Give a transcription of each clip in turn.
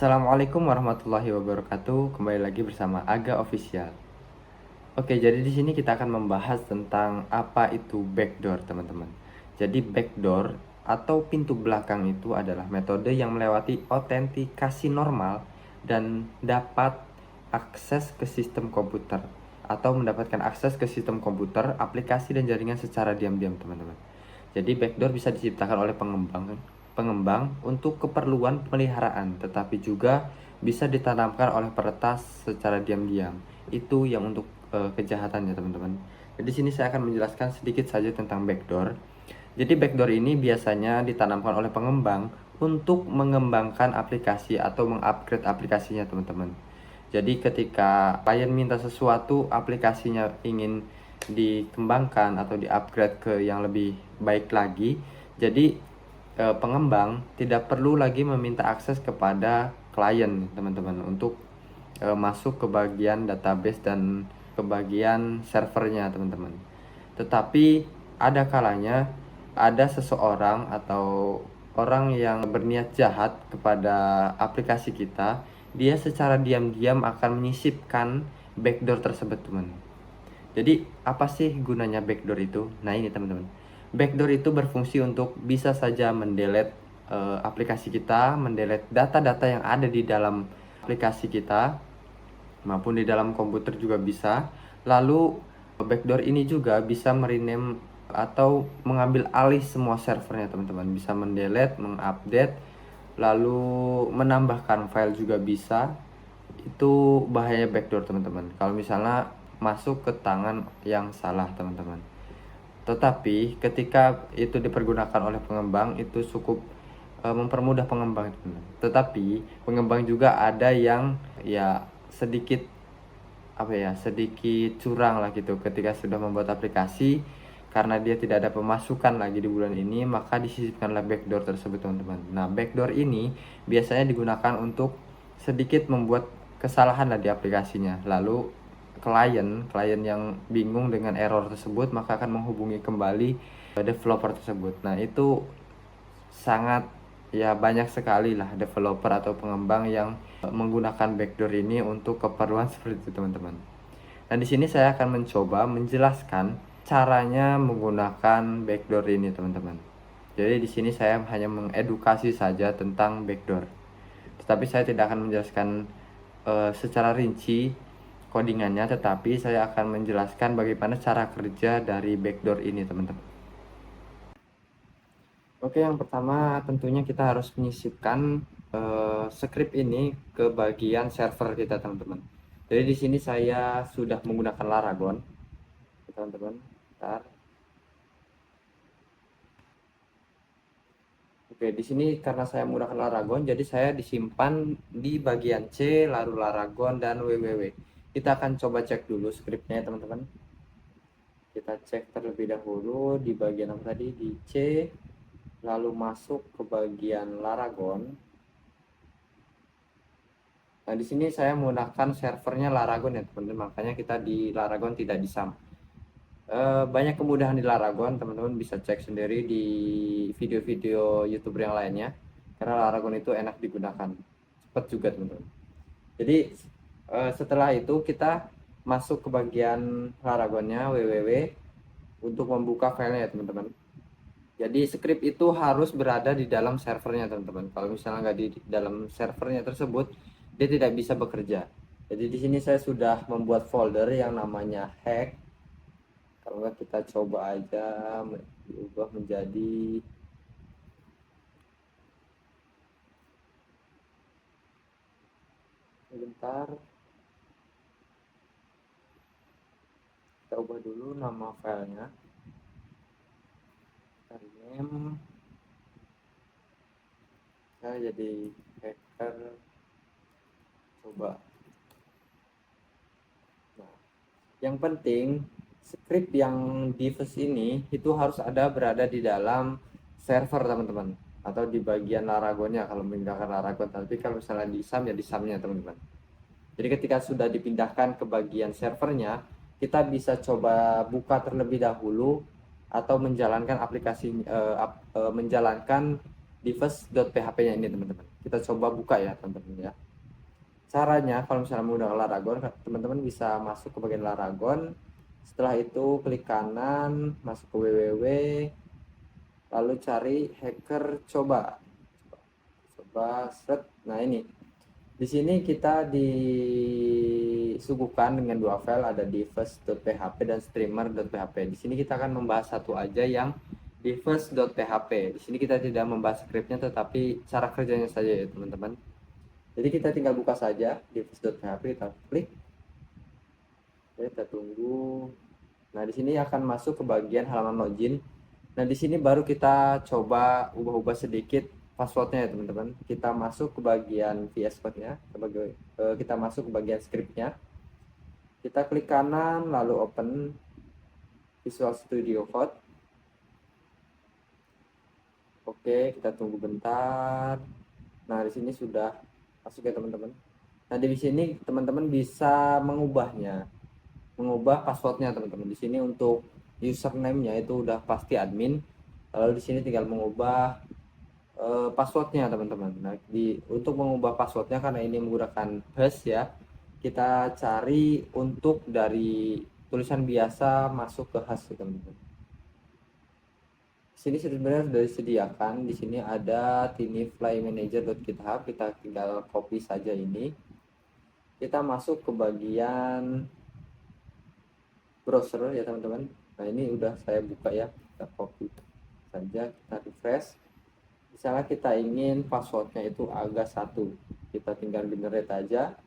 Assalamualaikum warahmatullahi wabarakatuh. Kembali lagi bersama Aga Official. Oke, jadi di sini kita akan membahas tentang apa itu backdoor, teman-teman. Jadi backdoor atau pintu belakang itu adalah metode yang melewati autentikasi normal dan dapat akses ke sistem komputer atau mendapatkan akses ke sistem komputer, aplikasi dan jaringan secara diam-diam, teman-teman. Jadi backdoor bisa diciptakan oleh pengembang untuk keperluan pemeliharaan, tetapi juga bisa ditanamkan oleh peretas secara diam-diam. Itu yang untuk kejahatannya, teman-teman. Jadi di sini saya akan menjelaskan sedikit saja tentang backdoor. Jadi backdoor ini biasanya ditanamkan oleh pengembang untuk mengembangkan aplikasi atau mengupgrade aplikasinya, teman-teman. Jadi ketika klien minta sesuatu, aplikasinya ingin dikembangkan atau di-upgrade ke yang lebih baik lagi, jadi pengembang tidak perlu lagi meminta akses kepada klien, teman-teman, untuk masuk ke bagian database dan ke bagian servernya, teman-teman. Tetapi ada kalanya ada seseorang atau orang yang berniat jahat kepada aplikasi kita, dia secara diam-diam akan menyisipkan backdoor tersebut, teman. Jadi apa sih gunanya backdoor itu? Nah ini, teman-teman. Backdoor itu berfungsi untuk bisa saja mendelete aplikasi kita, mendelete data-data yang ada di dalam aplikasi kita maupun di dalam komputer juga bisa. Lalu backdoor ini juga bisa merename atau mengambil alih semua servernya, teman-teman. Bisa mendelete, mengupdate, lalu menambahkan file juga bisa. Itu bahaya backdoor, teman-teman, kalau misalnya masuk ke tangan yang salah, teman-teman. Tetapi ketika itu dipergunakan oleh pengembang, itu cukup mempermudah pengembang, teman-teman. Tetapi pengembang juga ada yang ya sedikit sedikit curang lah gitu ketika sudah membuat aplikasi, karena dia tidak ada pemasukan lagi di bulan ini, maka disisipkanlah backdoor tersebut, teman-teman. Nah, backdoor ini biasanya digunakan untuk sedikit membuat kesalahan lah di aplikasinya. Lalu klien yang bingung dengan error tersebut maka akan menghubungi kembali developer tersebut. Nah, itu sangat ya banyak sekali lah developer atau pengembang yang menggunakan backdoor ini untuk keperluan seperti itu, teman-teman. Dan di sini saya akan mencoba menjelaskan caranya menggunakan backdoor ini, teman-teman. Jadi di sini saya hanya mengedukasi saja tentang backdoor. Tetapi saya tidak akan menjelaskan secara rinci codingannya, tetapi saya akan menjelaskan bagaimana cara kerja dari backdoor ini, teman-teman. Oke, yang pertama tentunya kita harus menyisipkan script ini ke bagian server kita, teman-teman. Jadi di sini saya sudah menggunakan Laragon, teman-teman. Bentar. Oke, di sini karena saya menggunakan Laragon, jadi saya disimpan di bagian C, lalu Laragon dan www. Kita akan coba cek dulu scriptnya, teman-teman. Kita cek terlebih dahulu di bagian apa tadi, di C, lalu masuk ke bagian Laragon. Nah, di sini saya menggunakan servernya Laragon ya, teman-teman. Makanya kita di Laragon tidak disam. Banyak kemudahan di Laragon, teman-teman bisa cek sendiri di video-video YouTuber yang lainnya. Karena Laragon itu enak digunakan, cepat juga, teman-teman. Jadi setelah itu kita masuk ke bagian Laragonnya www untuk membuka filenya ya, teman-teman. Jadi script itu harus berada di dalam servernya, teman-teman. Kalau misalnya nggak di dalam servernya tersebut, dia tidak bisa bekerja. Jadi di sini saya sudah membuat folder yang namanya hack. Kalau nggak kita coba aja diubah menjadi sebentar. Kita ubah dulu nama filenya. Name. Saya jadi hacker. Coba. Nah, yang penting script yang device ini itu harus ada berada di dalam server, teman-teman, atau di bagian Laragonnya kalau menggunakan Laragon. Tapi kalau misalnya di SAM ya di SAM-nya, teman-teman. Jadi ketika sudah dipindahkan ke bagian servernya, kita bisa coba buka terlebih dahulu atau menjalankan aplikasi menjalankan device.php-nya ini, teman-teman. kita coba buka ya teman-teman ya. Caranya kalau misalnya menggunakan Laragon, teman-teman bisa masuk ke bagian Laragon. Setelah itu klik kanan, masuk ke www, lalu cari hacker coba. Set. Nah, ini. Di sini kita disuguhkan dengan dua file, ada device.php dan streamer.php. Di sini kita akan membahas satu aja yang device.php. Di sini kita tidak membahas scriptnya tetapi cara kerjanya saja ya teman-teman. Jadi kita tinggal buka saja device.php, kita klik. Oke, kita tunggu. Nah, di sini akan masuk ke bagian halaman login. Nah, di sini baru kita coba ubah-ubah sedikit passwordnya ya teman-teman. Kita masuk ke bagian VS Code-nya, kita masuk ke bagian scriptnya. Kita klik kanan, lalu open Visual Studio Code. Oke, kita tunggu bentar. Nah, di sini sudah masuk ya teman-teman. Nah, di sini teman-teman bisa mengubah passwordnya teman-teman. Di sini untuk username-nya itu udah pasti admin. Lalu di sini tinggal mengubah passwordnya teman-teman. Nah, untuk mengubah passwordnya karena ini menggunakan hash ya, kita cari untuk dari tulisan biasa masuk ke hash ya teman-teman. Sini sebenarnya sudah disediakan. Di sini ada tiniflymanager.github, kita tinggal copy saja ini. Kita masuk ke bagian browser ya teman-teman. Nah, ini udah saya buka ya, kita copy saja, kita refresh. Misalnya kita ingin passwordnya itu aga1, kita tinggal generate aja.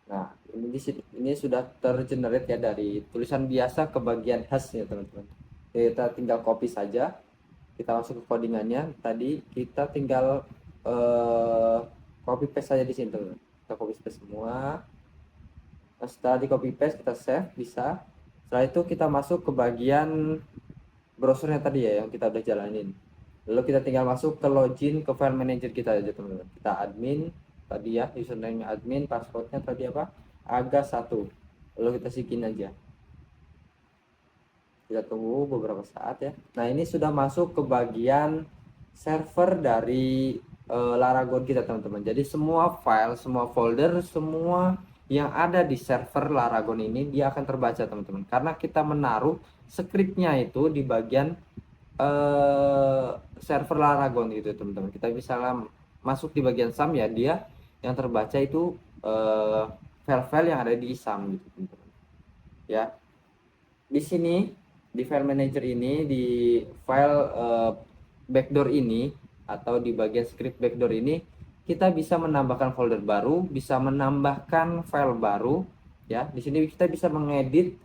Nah, ini sudah tergenerate ya dari tulisan biasa ke bagian hash ya teman-teman. Kita tinggal copy saja, kita masuk ke codingannya. Tadi kita tinggal copy paste saja di sini teman-teman. Kita copy paste semua. Nah, setelah di copy paste kita save bisa. Setelah itu kita masuk ke bagian browsernya tadi ya yang kita udah jalanin. Lalu kita tinggal masuk ke login ke file manager kita aja teman-teman. Kita admin tadi ya, username admin, passwordnya tadi apa? aga1. Lalu kita sign aja. Kita tunggu beberapa saat ya. Nah, ini sudah masuk ke bagian server dari Laragon kita teman-teman. Jadi semua file, semua folder, semua yang ada di server Laragon ini dia akan terbaca teman-teman. Karena kita menaruh scriptnya itu di bagian server Laragon gitu teman-teman. Kita bisa masuk di bagian SAM ya, dia yang terbaca itu file-file yang ada di SAM gitu teman-teman. Ya. Di sini di file manager ini, di file backdoor ini atau di bagian script backdoor ini, kita bisa menambahkan folder baru, bisa menambahkan file baru ya. Di sini kita bisa mengedit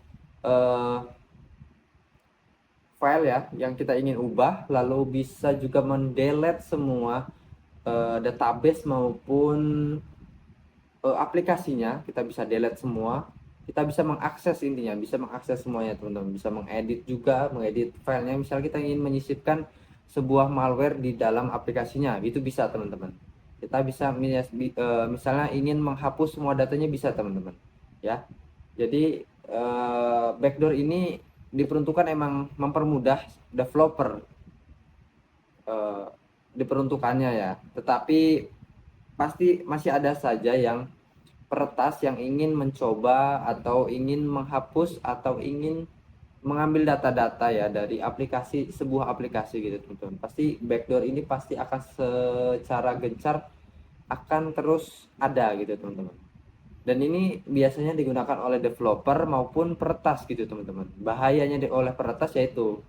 file ya yang kita ingin ubah, lalu bisa juga mendelete semua database maupun aplikasinya. Kita bisa delete semua, kita bisa mengakses, intinya bisa mengakses semuanya teman-teman. Bisa mengedit juga, mengedit filenya. Misalnya kita ingin menyisipkan sebuah malware di dalam aplikasinya, itu bisa teman-teman. Kita bisa misalnya ingin menghapus semua datanya, bisa teman-teman ya. Jadi backdoor ini diperuntukkan emang mempermudah developer diperuntukannya ya, tetapi pasti masih ada saja yang peretas yang ingin mencoba atau ingin menghapus atau ingin mengambil data-data ya dari sebuah aplikasi gitu teman-teman. Pasti backdoor ini pasti akan secara gencar akan terus ada gitu teman-teman. Dan ini biasanya digunakan oleh developer maupun peretas gitu teman-teman. Bahayanya oleh peretas yaitu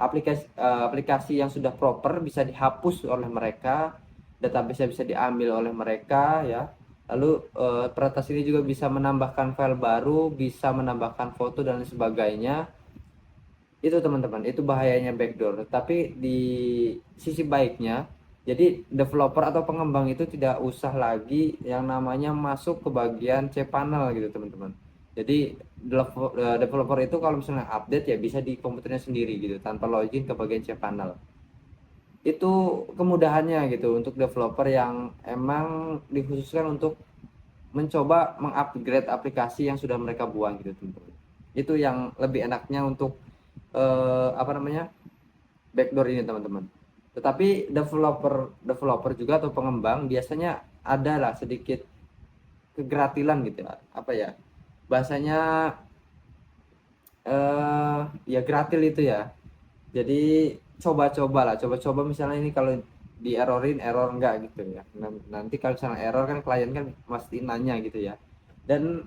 aplikasi yang sudah proper bisa dihapus oleh mereka, database bisa diambil oleh mereka ya. Lalu peretas ini juga bisa menambahkan file baru, bisa menambahkan foto dan sebagainya. Itu teman-teman, itu bahayanya backdoor. Tapi di sisi baiknya, jadi developer atau pengembang itu tidak usah lagi yang namanya masuk ke bagian cPanel gitu teman-teman. Jadi developer itu kalau misalnya update ya bisa di komputernya sendiri gitu tanpa login ke bagian cPanel. Itu kemudahannya gitu untuk developer yang emang dikhususkan untuk mencoba mengupgrade aplikasi yang sudah mereka buang gitu teman-teman. Itu yang lebih enaknya untuk backdoor ini teman-teman. Tetapi developer juga atau pengembang biasanya ada lah sedikit kegratilan gitu ya, apa ya bahasanya, ya gratil itu ya. Jadi coba-coba lah, coba-coba misalnya ini kalau di error enggak gitu ya. Nanti kalau misalnya error kan klien kan pasti nanya gitu ya. Dan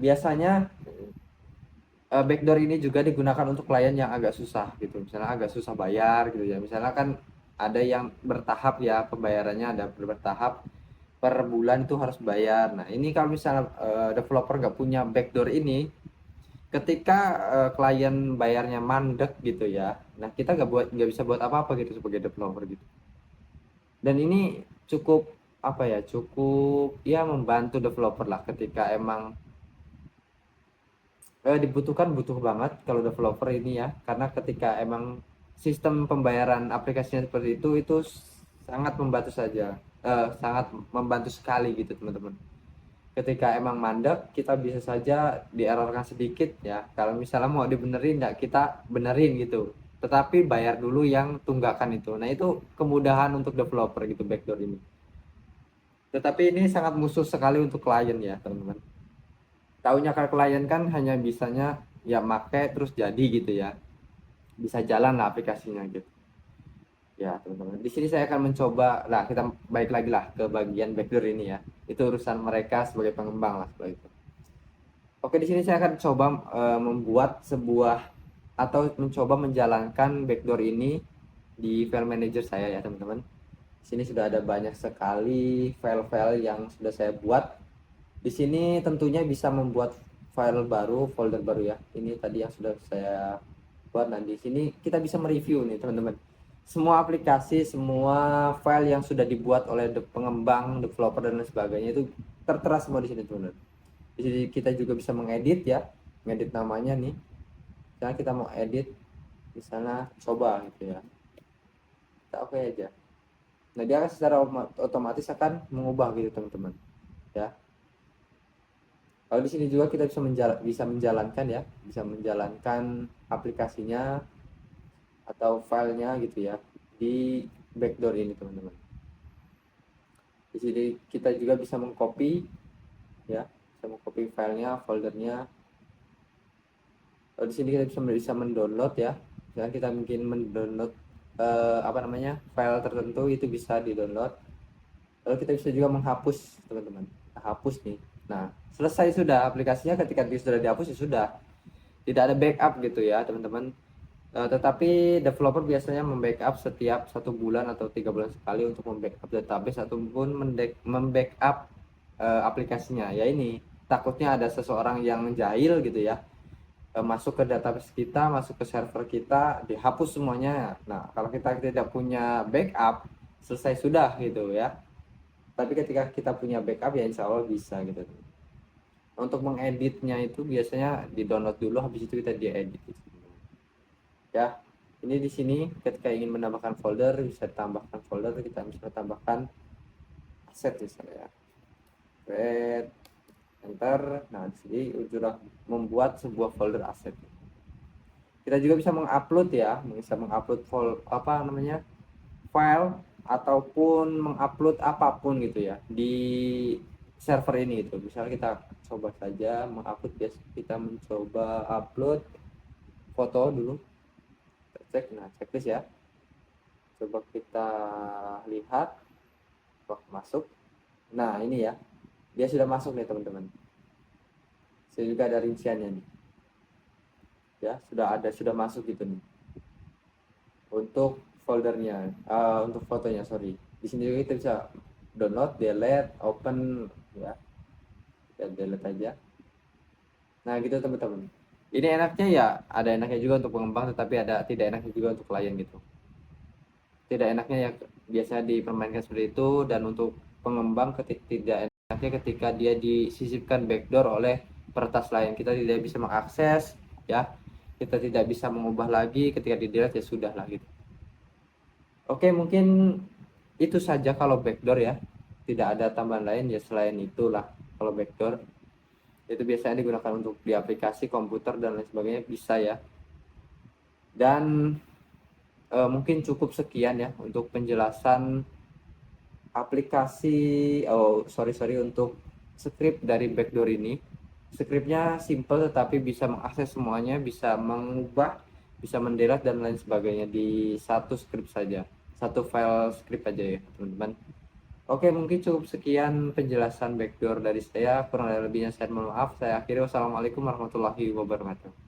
biasanya backdoor ini juga digunakan untuk klien yang agak susah gitu, misalnya agak susah bayar gitu ya. Misalnya kan ada yang bertahap ya, pembayarannya ada bertahap, per bulan itu harus bayar. Nah ini kalau misalnya developer nggak punya backdoor ini, ketika klien bayarnya mandek gitu ya, nah kita nggak bisa buat apa-apa gitu sebagai developer gitu. Dan ini cukup apa ya, cukup ya membantu developer lah ketika emang dibutuhkan, butuh banget kalau developer ini ya, karena ketika emang sistem pembayaran aplikasinya seperti itu sangat membantu saja, sangat membantu sekali gitu teman-teman. Ketika emang mandek kita bisa saja dierorkan sedikit ya, kalau misalnya mau dibenerin ya kita benerin gitu, tetapi bayar dulu yang tunggakan itu. Nah itu kemudahan untuk developer gitu, backdoor ini. Tetapi ini sangat musuh sekali untuk klien ya teman-teman. Taunya kalau klien kan hanya bisanya ya make terus jadi gitu ya, bisa jalan lah aplikasinya gitu ya teman-teman. Di sini saya akan mencoba lah, kita balik lagi lah ke bagian backdoor ini ya, itu urusan mereka sebagai pengembang lah seperti itu. Oke, di sini saya akan coba membuat sebuah atau mencoba menjalankan backdoor ini di file manager saya ya teman-teman. Di sini sudah ada banyak sekali file-file yang sudah saya buat. Di sini tentunya bisa membuat file baru, folder baru ya. Ini tadi yang sudah saya buat. Nah, di sini kita bisa mereview nih teman-teman. Semua aplikasi, semua file yang sudah dibuat oleh pengembang, developer dan lain sebagainya itu tertera semua di sini teman-teman. Di sini kita juga bisa mengedit ya, mengedit namanya nih. Misalnya kita mau edit, misalnya coba gitu ya. Kita oke aja. Nah, dia akan secara otomatis akan mengubah gitu teman-teman. Ya. Kalau di sini juga kita bisa menjalankan ya, bisa menjalankan aplikasinya atau filenya gitu ya di backdoor ini teman-teman. Di sini kita juga bisa mengcopy ya, bisa mengcopy filenya, foldernya. Kalau di sini kita bisa mendownload ya. Misalnya kita mungkin mendownload apa namanya, file tertentu itu bisa di-download. Lalu kita bisa juga menghapus teman-teman. Hapus nih. Nah, selesai sudah aplikasinya, ketika sudah dihapus ya sudah. Tidak ada backup gitu ya teman-teman. Tetapi developer biasanya membackup setiap 1 bulan atau 3 bulan sekali untuk membackup database ataupun membackup aplikasinya. Ya ini takutnya ada seseorang yang jahil gitu ya, masuk ke database kita, masuk ke server kita, dihapus semuanya. Nah kalau kita tidak punya backup, selesai sudah gitu ya. Tapi ketika kita punya backup ya insya Allah bisa gitu. Untuk mengeditnya itu biasanya di download dulu, habis itu kita diedit gitu. Ya, ini di sini ketika ingin menambahkan folder bisa tambahkan folder, kita bisa tambahkan aset misalnya ya. Create, enter. Nah di sini sudah membuat sebuah folder aset. Kita juga bisa mengupload ya, bisa mengupload apa namanya, file ataupun mengupload apapun gitu ya di server ini itu. Misalnya kita coba saja mengupload, biasa kita mencoba upload foto dulu, kita cek. Nah checklist ya, coba kita lihat. Wah, masuk. Nah ini ya, dia sudah masuk nih teman-teman. Saya juga ada rinciannya nih ya, sudah masuk gitu nih untuk foldernya, untuk fotonya, sorry. Di sini juga kita bisa download, delete, open ya, kita delete aja. Nah gitu teman-teman, ini enaknya ya, ada enaknya juga untuk pengembang, tetapi ada tidak enaknya juga untuk klien gitu. Tidak enaknya ya biasanya dipermainkan seperti itu, dan untuk pengembang tidak enaknya ketika dia disisipkan backdoor oleh peretas lain, kita tidak bisa mengakses ya, kita tidak bisa mengubah lagi, ketika di delete ya sudah lah gitu. Oke, mungkin itu saja kalau backdoor ya, tidak ada tambahan lain ya selain itulah. Kalau backdoor itu biasanya digunakan untuk di aplikasi komputer dan lain sebagainya bisa ya. Dan Mungkin cukup sekian ya untuk penjelasan aplikasi, oh sorry sorry, untuk script dari backdoor ini. Scriptnya simple tetapi bisa mengakses semuanya, bisa mengubah, bisa mendelete dan lain sebagainya di satu script saja, satu file script aja ya teman-teman. Oke, mungkin cukup sekian penjelasan backdoor dari saya, kurang lebihnya saya mohon maaf. Saya akhiri, wassalamualaikum warahmatullahi wabarakatuh.